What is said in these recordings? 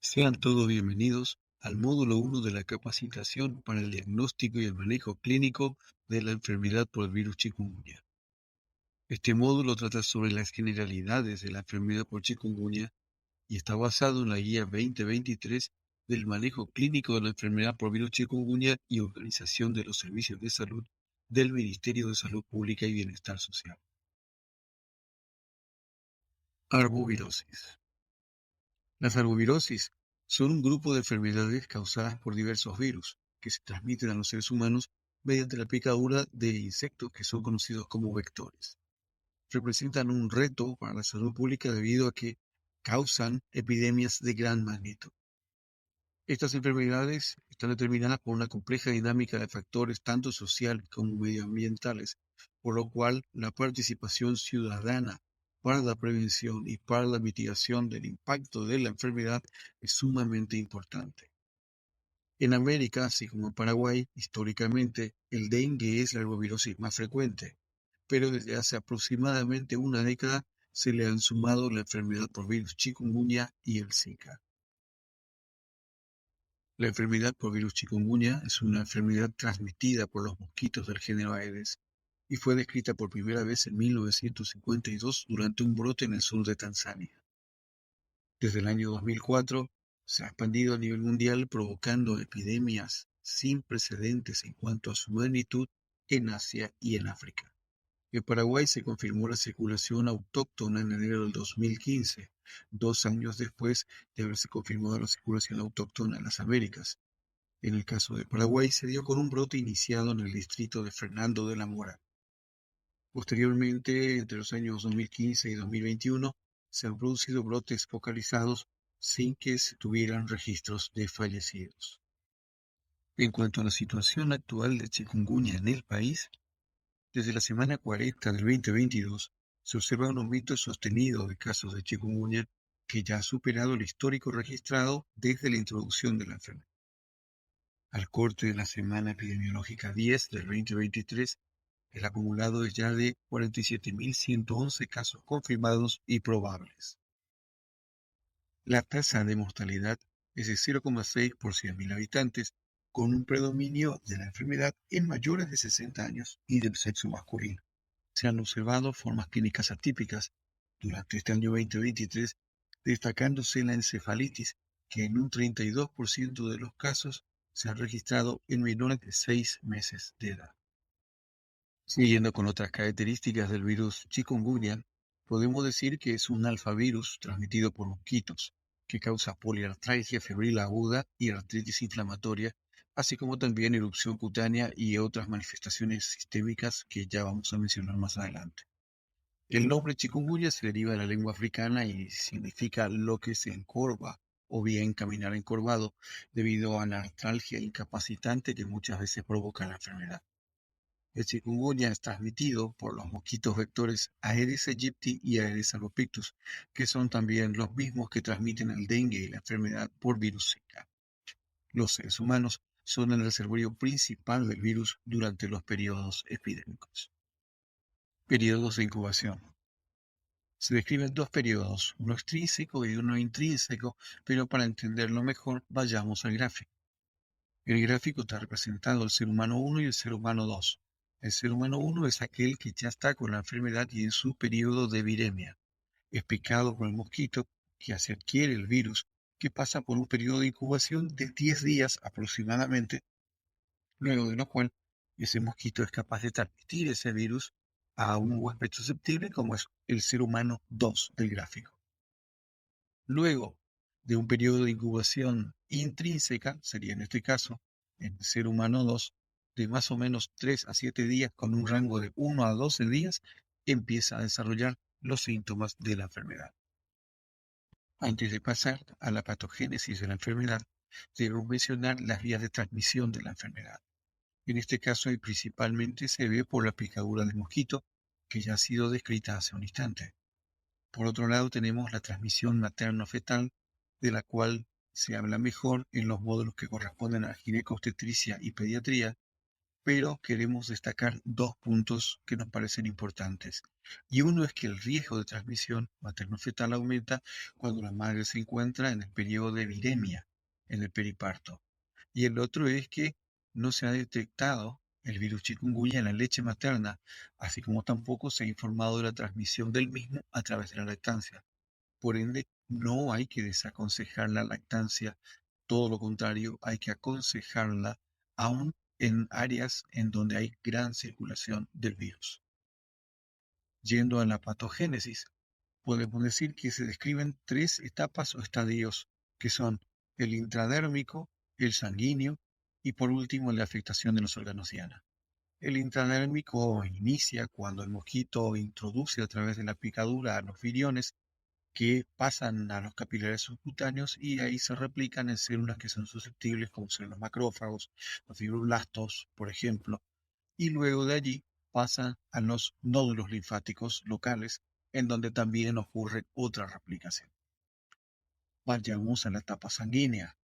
Sean todos bienvenidos al módulo 1 de la capacitación para el diagnóstico y el manejo clínico de la enfermedad por el virus chikungunya. Este módulo trata sobre las generalidades de la enfermedad por chikungunya y está basado en la guía 2023 del manejo clínico de la enfermedad por virus chikungunya y organización de los servicios de salud del Ministerio de Salud Pública y Bienestar Social. Arbovirosis. Las arbovirosis son un grupo de enfermedades causadas por diversos virus que se transmiten a los seres humanos mediante la picadura de insectos que son conocidos como vectores. Representan un reto para la salud pública debido a que causan epidemias de gran magnitud. Estas enfermedades están determinadas por una compleja dinámica de factores tanto sociales como medioambientales, por lo cual la participación ciudadana para la prevención y para la mitigación del impacto de la enfermedad es sumamente importante. En América, así como en Paraguay, históricamente el dengue es la arbovirosis más frecuente, pero desde hace aproximadamente una década se le han sumado la enfermedad por virus chikungunya y el Zika. La enfermedad por virus chikungunya es una enfermedad transmitida por los mosquitos del género Aedes y fue descrita por primera vez en 1952 durante un brote en el sur de Tanzania. Desde el año 2004 se ha expandido a nivel mundial provocando epidemias sin precedentes en cuanto a su magnitud en Asia y en África. En Paraguay se confirmó la circulación autóctona en enero del 2015, 2 años después de haberse confirmado la circulación autóctona en las Américas. En el caso de Paraguay se dio con un brote iniciado en el distrito de Fernando de la Mora. Posteriormente, entre los años 2015 y 2021, se han producido brotes focalizados sin que se tuvieran registros de fallecidos. En cuanto a la situación actual de chikungunya en el país, desde la semana 40 del 2022 se observa un aumento sostenido de casos de chikungunya que ya ha superado el histórico registrado desde la introducción de la enfermedad. Al corte de la semana epidemiológica 10 del 2023, el acumulado es ya de 47.111 casos confirmados y probables. La tasa de mortalidad es de 0,6 por 100.000 habitantes, con un predominio de la enfermedad en mayores de 60 años y del sexo masculino. Se han observado formas clínicas atípicas durante este año 2023, destacándose la encefalitis, que en un 32% de los casos se ha registrado en menores de 6 meses de edad. Siguiendo con otras características del virus chikungunya, podemos decir que es un alfavirus transmitido por mosquitos, que causa poliartralgia febril aguda y artritis inflamatoria, así como también erupción cutánea y otras manifestaciones sistémicas que ya vamos a mencionar más adelante. El nombre chikungunya se deriva de la lengua africana y significa lo que se encorva o bien caminar encorvado, debido a la artralgia incapacitante que muchas veces provoca la enfermedad. El chikungunya es transmitido por los mosquitos vectores Aedes aegypti y Aedes albopictus, que son también los mismos que transmiten el dengue y la enfermedad por virus Zika. Los seres humanos son el reservorio principal del virus durante los periodos epidémicos. Periodos de incubación. Se describen dos periodos, uno extrínseco y uno intrínseco, pero para entenderlo mejor, vayamos al gráfico. El gráfico está representando el ser humano 1 y el ser humano 2. El ser humano 1 es aquel que ya está con la enfermedad y en su periodo de viremia. Es picado por el mosquito que se adquiere el virus, que pasa por un periodo de incubación de 10 días aproximadamente, luego de lo cual ese mosquito es capaz de transmitir ese virus a un huésped susceptible como es el ser humano 2 del gráfico. Luego de un periodo de incubación intrínseca, sería en este caso, en el ser humano 2, de más o menos 3 a 7 días con un rango de 1 a 12 días, empieza a desarrollar los síntomas de la enfermedad. Antes de pasar a la patogénesis de la enfermedad, debemos mencionar las vías de transmisión de la enfermedad. En este caso, y principalmente se ve por la picadura del mosquito, que ya ha sido descrita hace un instante. Por otro lado, tenemos la transmisión materno-fetal, de la cual se habla mejor en los módulos que corresponden a ginecobstetricia y pediatría, pero queremos destacar dos puntos que nos parecen importantes. Y uno es que el riesgo de transmisión materno-fetal aumenta cuando la madre se encuentra en el periodo de viremia, en el periparto. Y el otro es que no se ha detectado el virus chikungunya en la leche materna, así como tampoco se ha informado de la transmisión del mismo a través de la lactancia. Por ende, no hay que desaconsejar la lactancia, todo lo contrario, hay que aconsejarla aún en áreas en donde hay gran circulación del virus. Yendo a la patogénesis, podemos decir que se describen tres etapas o estadios, que son el intradérmico, el sanguíneo y por último la afectación de los órganos diana. El intradérmico inicia cuando el mosquito introduce a través de la picadura a los viriones que pasan a los capilares subcutáneos y ahí se replican en células que son susceptibles, como son los macrófagos, los fibroblastos, por ejemplo, y luego de allí pasan a los nódulos linfáticos locales, en donde también ocurre otra replicación. Vayamos a la etapa sanguínea.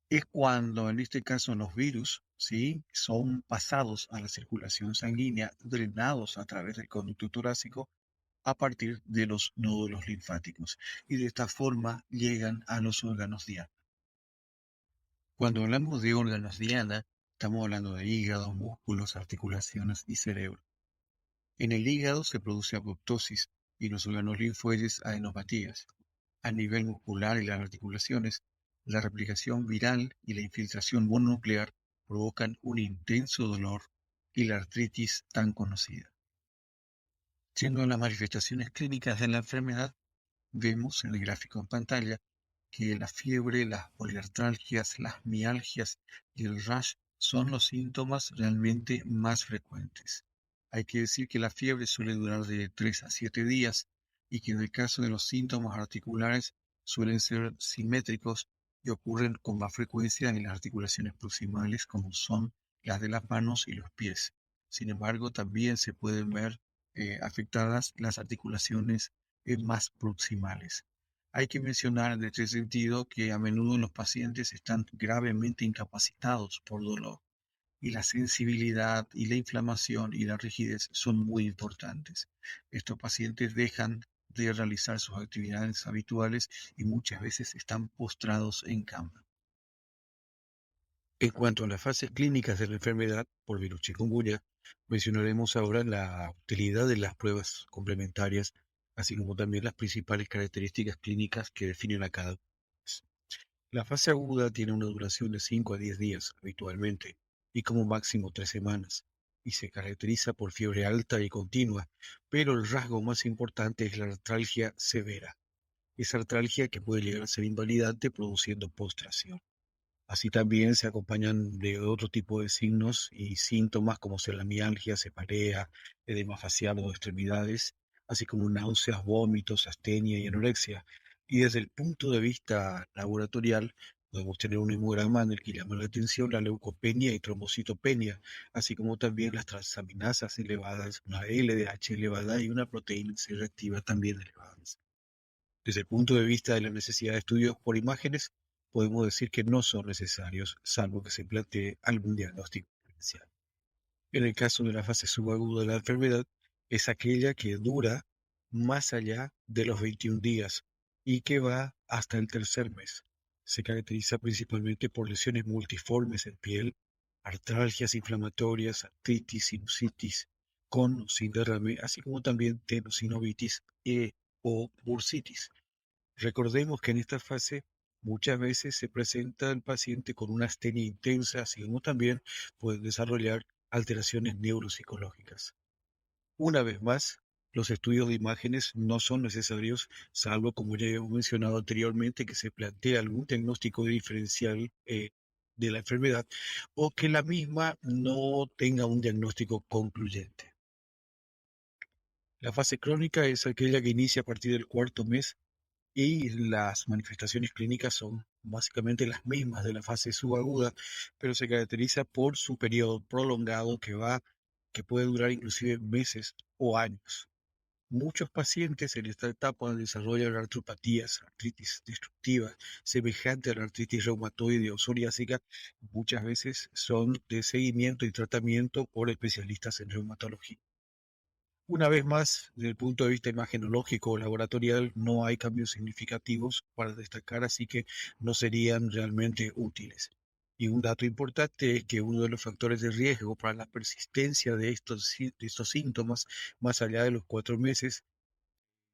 Es cuando, en este caso, los virus, ¿sí?, son pasados a la circulación sanguínea, drenados a través del conducto torácico a partir de los nódulos linfáticos, y de esta forma llegan a los órganos diana. Cuando hablamos de órganos diana, estamos hablando de hígado, músculos, articulaciones y cerebro. En el hígado se produce apoptosis y los órganos linfoides adenopatías. A nivel muscular y las articulaciones, la replicación viral y la infiltración mononuclear provocan un intenso dolor y la artritis tan conocida. Siendo las manifestaciones clínicas de la enfermedad, vemos en el gráfico en pantalla que la fiebre, las poliartralgias, las mialgias y el rash son los síntomas realmente más frecuentes. Hay que decir que la fiebre suele durar de 3 a 7 días y que en el caso de los síntomas articulares suelen ser simétricos y ocurren con más frecuencia en las articulaciones proximales como son las de las manos y los pies. Sin embargo, también se pueden ver afectadas las articulaciones más proximales. Hay que mencionar en este sentido que a menudo los pacientes están gravemente incapacitados por dolor y la sensibilidad y la inflamación y la rigidez son muy importantes. Estos pacientes dejan de realizar sus actividades habituales y muchas veces están postrados en cama. En cuanto a las fases clínicas de la enfermedad por virus chikungunya, mencionaremos ahora la utilidad de las pruebas complementarias, así como también las principales características clínicas que definen a cada una. La fase aguda tiene una duración de 5 a 10 días habitualmente y como máximo 3 semanas, y se caracteriza por fiebre alta y continua, pero el rasgo más importante es la artralgia severa. Esa artralgia que puede llegar a ser invalidante produciendo postración. Así también se acompañan de otro tipo de signos y síntomas como ser la mialgia, cefalea, edema facial o de extremidades, así como náuseas, vómitos, astenia y anorexia. Y desde el punto de vista laboratorial, podemos tener un hemograma en el que llama la atención la leucopenia y trombocitopenia, así como también las transaminasas elevadas, una LDH elevada y una proteína C reactiva también elevada. Desde el punto de vista de la necesidad de estudios por imágenes, podemos decir que no son necesarios, salvo que se plantee algún diagnóstico diferencial. En el caso de la fase subaguda de la enfermedad, es aquella que dura más allá de los 21 días y que va hasta el tercer mes. Se caracteriza principalmente por lesiones multiformes en piel, artralgias inflamatorias, artritis, sinusitis, con o sin derrame, así como también tenosinovitis o bursitis. Recordemos que en esta fase muchas veces se presenta el paciente con una astenia intensa, así como también puede desarrollar alteraciones neuropsicológicas. Una vez más, los estudios de imágenes no son necesarios, salvo, como ya hemos mencionado anteriormente, que se plantea algún diagnóstico diferencial de la enfermedad o que la misma no tenga un diagnóstico concluyente. La fase crónica es aquella que inicia a partir del cuarto mes y las manifestaciones clínicas son básicamente las mismas de la fase subaguda, pero se caracteriza por su periodo prolongado que puede durar inclusive meses o años. Muchos pacientes en esta etapa desarrollan artropatías, artritis destructiva, semejante a la artritis reumatoide o psoriásica. Muchas veces son de seguimiento y tratamiento por especialistas en reumatología. Una vez más, desde el punto de vista imagenológico o laboratorial, no hay cambios significativos para destacar, así que no serían realmente útiles. Y un dato importante es que uno de los factores de riesgo para la persistencia de estos síntomas, más allá de los 4 meses,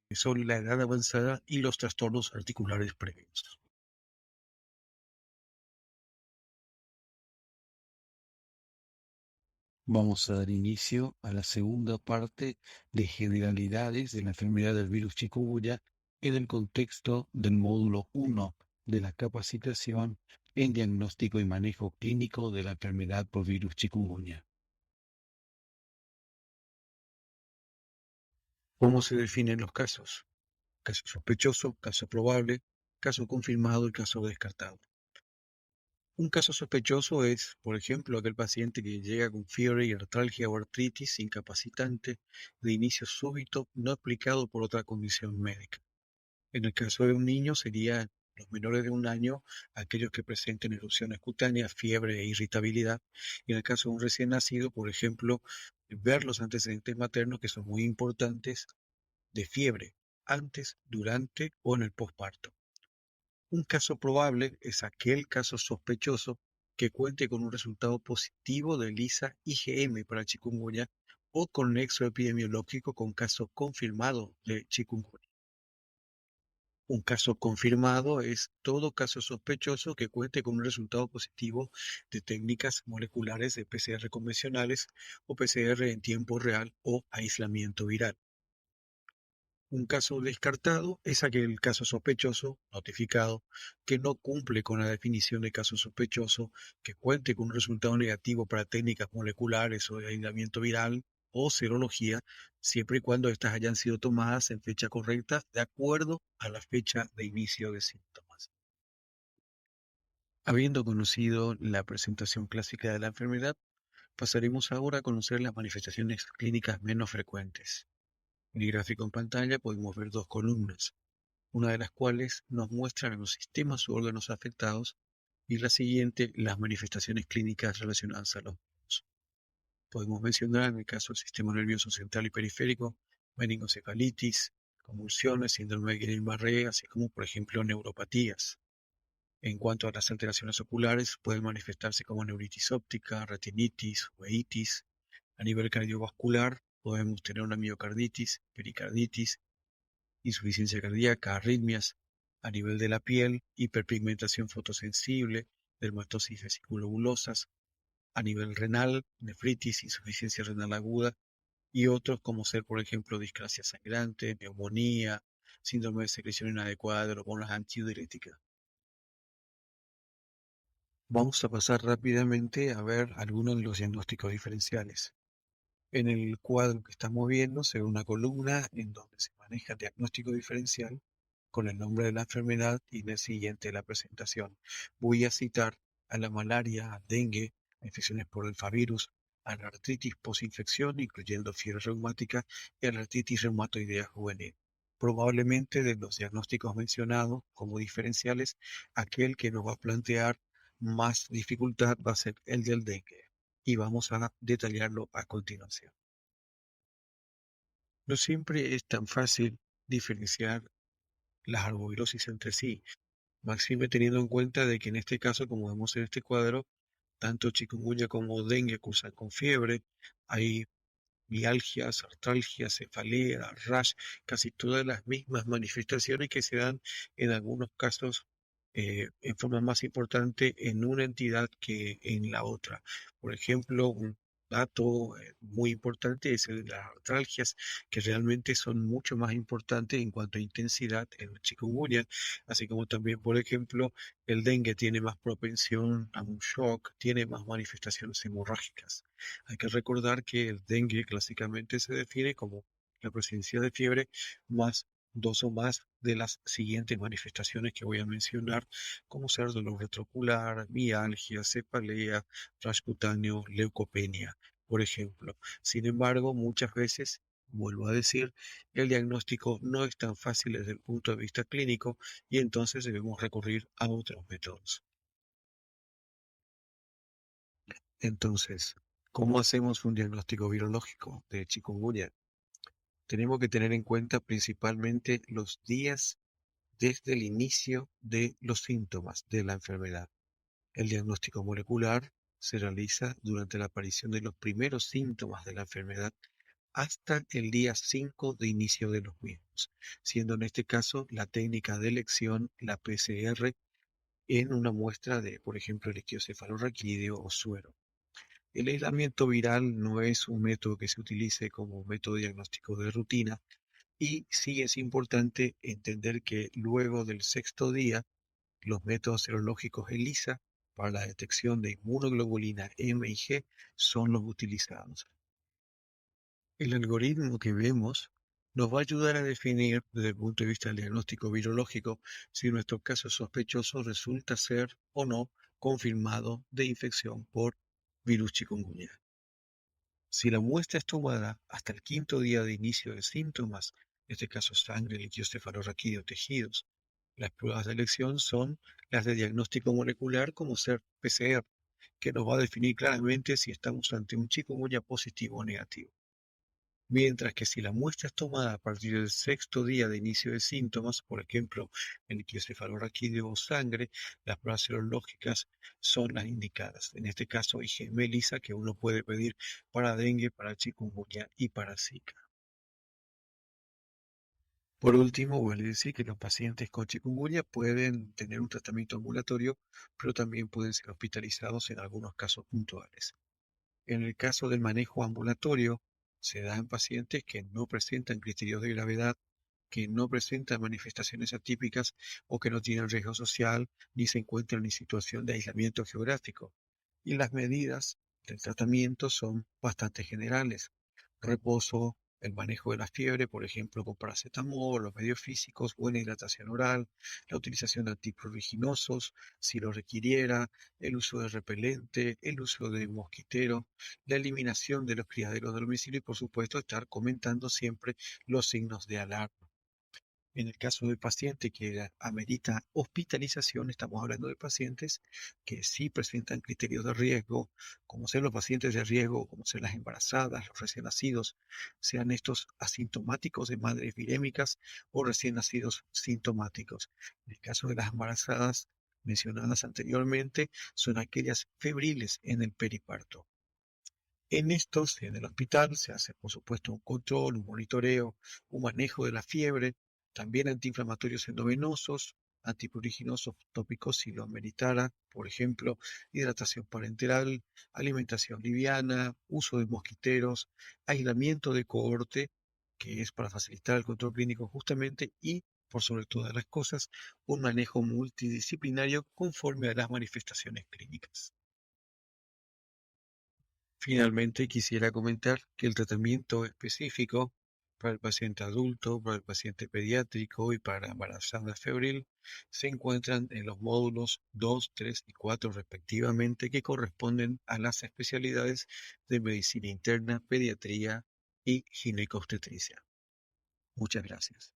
son la edad avanzada y los trastornos articulares previos. Vamos a dar inicio a la segunda parte de generalidades de la enfermedad del virus chikungunya en el contexto del módulo 1 de la capacitación en diagnóstico y manejo clínico de la enfermedad por virus chikungunya. ¿Cómo se definen los casos? Caso sospechoso, caso probable, caso confirmado y caso descartado. Un caso sospechoso es, por ejemplo, aquel paciente que llega con fiebre y artralgia o artritis incapacitante de inicio súbito no explicado por otra condición médica. En el caso de un niño serían los menores de 1 año aquellos que presenten erupciones cutáneas, fiebre e irritabilidad. Y en el caso de un recién nacido, por ejemplo, ver los antecedentes maternos que son muy importantes de fiebre antes, durante o en el posparto. Un caso probable es aquel caso sospechoso que cuente con un resultado positivo de ELISA IgM para chikungunya o con nexo epidemiológico con caso confirmado de chikungunya. Un caso confirmado es todo caso sospechoso que cuente con un resultado positivo de técnicas moleculares de PCR convencionales o PCR en tiempo real o aislamiento viral. Un caso descartado es aquel caso sospechoso notificado que no cumple con la definición de caso sospechoso, que cuente con un resultado negativo para técnicas moleculares o de aislamiento viral o serología, siempre y cuando éstas hayan sido tomadas en fecha correcta de acuerdo a la fecha de inicio de síntomas. Habiendo conocido la presentación clásica de la enfermedad, pasaremos ahora a conocer las manifestaciones clínicas menos frecuentes. En el gráfico en pantalla podemos ver dos columnas, una de las cuales nos muestra los sistemas u órganos afectados y la siguiente las manifestaciones clínicas relacionadas a los mismos. Podemos mencionar en el caso del sistema nervioso central y periférico, meningocefalitis, convulsiones, síndrome de Guillain-Barré, así como por ejemplo neuropatías. En cuanto a las alteraciones oculares, pueden manifestarse como neuritis óptica, retinitis, uveitis. A nivel cardiovascular, podemos tener una miocarditis, pericarditis, insuficiencia cardíaca, arritmias. A nivel de la piel, hiperpigmentación fotosensible, dermatosis vesiculobulosas. A nivel renal, nefritis, insuficiencia renal aguda y otros como ser, por ejemplo, discrasia sangrante, neumonía, síndrome de secreción inadecuada de hormonas antidiuréticas. Vamos a pasar rápidamente a ver algunos de los diagnósticos diferenciales. En el cuadro que estamos viendo se ve una columna en donde se maneja el diagnóstico diferencial con el nombre de la enfermedad y en el siguiente la presentación. Voy a citar a la malaria, al dengue, a infecciones por el favirus, a la artritis posinfección, incluyendo fiebre reumática, y a la artritis reumatoidea juvenil. Probablemente de los diagnósticos mencionados como diferenciales, aquel que nos va a plantear más dificultad va a ser el del dengue y vamos a detallarlo a continuación. No siempre es tan fácil diferenciar las arbovirosis entre sí, máxime teniendo en cuenta de que en este caso, como vemos en este cuadro, tanto chikungunya como dengue cursan con fiebre, hay mialgias, artralgias, cefalea, rash, casi todas las mismas manifestaciones que se dan en algunos casos en forma más importante en una entidad que en la otra. Por ejemplo, un dato muy importante es el de las artralgias, que realmente son mucho más importantes en cuanto a intensidad en el chikungunya, así como también, por ejemplo, el dengue tiene más propensión a un shock, tiene más manifestaciones hemorrágicas. Hay que recordar que el dengue clásicamente se define como la presencia de fiebre más dos o más de las siguientes manifestaciones que voy a mencionar, como ser dolor retrocular, mialgia, cefalea, rash cutáneo, leucopenia, por ejemplo. Sin embargo, muchas veces Vuelvo a decir, el diagnóstico no es tan fácil desde el punto de vista clínico y entonces debemos recurrir a otros métodos. Entonces, ¿cómo hacemos un diagnóstico virológico de chikungunya? Tenemos que tener en cuenta principalmente los días desde el inicio de los síntomas de la enfermedad. El diagnóstico molecular se realiza durante la aparición de los primeros síntomas de la enfermedad hasta el día 5 de inicio de los mismos, siendo en este caso la técnica de elección la PCR en una muestra de, por ejemplo, líquido cefalorraquídeo o suero. El aislamiento viral no es un método que se utilice como método diagnóstico de rutina y sí es importante entender que luego del sexto día, los métodos serológicos ELISA para la detección de inmunoglobulina M y G son los utilizados. El algoritmo que vemos nos va a ayudar a definir desde el punto de vista del diagnóstico virológico si nuestro caso sospechoso resulta ser o no confirmado de infección por virus chikungunya. Si la muestra es tomada hasta el quinto día de inicio de síntomas, en este caso sangre, líquido cefalorraquídeo, tejidos, las pruebas de elección son las de diagnóstico molecular como ser PCR, que nos va a definir claramente si estamos ante un chikungunya positivo o negativo. Mientras que si la muestra es tomada a partir del sexto día de inicio de síntomas, por ejemplo, el líquido cefalorraquídeo o sangre, las pruebas serológicas son las indicadas. En este caso, IgM ELISA, que uno puede pedir para dengue, para chikungunya y para Zika. Por último, vale decir que los pacientes con chikungunya pueden tener un tratamiento ambulatorio, pero también pueden ser hospitalizados en algunos casos puntuales. En el caso del manejo ambulatorio, se da en pacientes que no presentan criterios de gravedad, que no presentan manifestaciones atípicas o que no tienen riesgo social ni se encuentran en situación de aislamiento geográfico. Y las medidas del tratamiento son bastante generales. Reposo, el manejo de la fiebre, por ejemplo, con paracetamol, los medios físicos, buena hidratación oral, la utilización de antipruriginosos, si lo requiriera, el uso de repelente, el uso de mosquitero, la eliminación de los criaderos del domicilio y, por supuesto, estar comentando siempre los signos de alarma. En el caso del paciente que amerita hospitalización, estamos hablando de pacientes que sí presentan criterios de riesgo, como ser los pacientes de riesgo, como ser las embarazadas, los recién nacidos, sean estos asintomáticos de madres virémicas o recién nacidos sintomáticos. En el caso de las embarazadas mencionadas anteriormente, son aquellas febriles en el periparto. En estos, en el hospital, se hace, por supuesto, un control, un monitoreo, un manejo de la fiebre, también antiinflamatorios endovenosos, antipruriginosos tópicos si lo ameritara, por ejemplo, hidratación parenteral, alimentación liviana, uso de mosquiteros, aislamiento de cohorte, que es para facilitar el control clínico justamente, y, por sobre todas las cosas, un manejo multidisciplinario conforme a las manifestaciones clínicas. Finalmente, quisiera comentar que el tratamiento específico para el paciente adulto, para el paciente pediátrico y para la embarazada febril se encuentran en los módulos 2, 3 y 4 respectivamente, que corresponden a las especialidades de medicina interna, pediatría y ginecobstetricia. Muchas gracias.